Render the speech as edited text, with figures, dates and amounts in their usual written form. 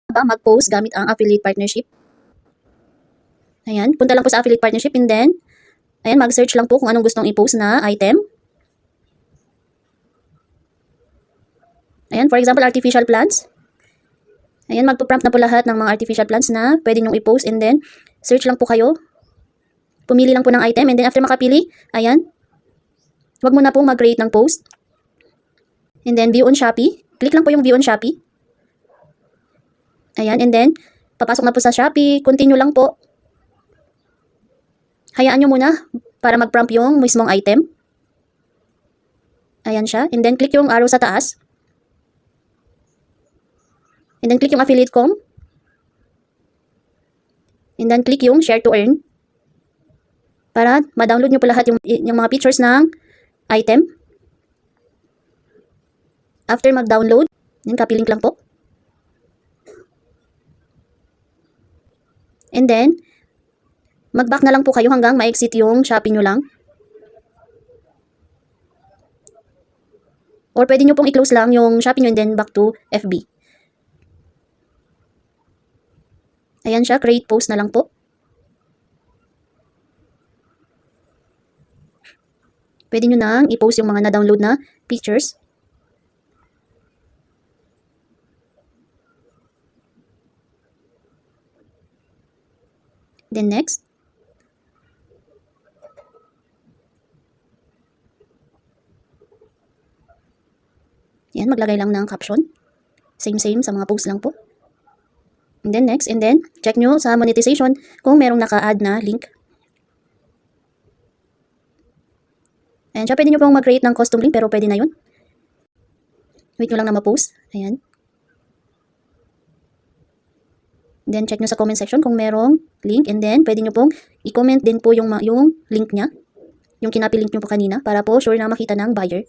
ba mag-post gamit ang affiliate partnership? Ayan, punta lang po sa affiliate partnership and then, ayan, mag-search lang po kung anong gustong i-post na item. Ayan, for example, artificial plants. Ayan, magpo-prompt na po lahat ng mga artificial plants na pwede nyong i-post and then, search lang po kayo. Pumili lang po ng item and then after makapili, ayan, wag mo na pong mag-create ng post. And then, view on Shopee. Click lang po yung view on Shopee. Ayan, and then, papasok na po sa Shopee. Continue lang po. Hayaan nyo muna para mag-prompt yung mismong item. Ayan siya. And then, click yung arrow sa taas. And then, click yung affiliate com. And then, click yung share to earn. Para ma-download nyo po lahat yung mga features ng item. After mag-download, yun, copy link lang po. And then, mag-back na lang po kayo hanggang ma-exit yung Shopee nyo lang. Or pwede nyo pong i-close lang yung Shopee nyo and then back to FB. Ayan siya, create post na lang po. Pwede nyo nang i-post yung mga na-download na pictures. Then next. Yan, maglagay lang ng caption. Same sa mga post lang po. And then next, and then check nyo sa monetization kung merong naka-add na link. Ayan siya, pwede nyo pong mag-create ng custom link pero pwede na yun. Wait nyo lang na ma-post. Ayan. Then, check nyo sa comment section kung merong link. And then, pwede nyo pong i-comment din po yung link niya. Yung kinapilink nyo po kanina para po sure na makita ng buyer.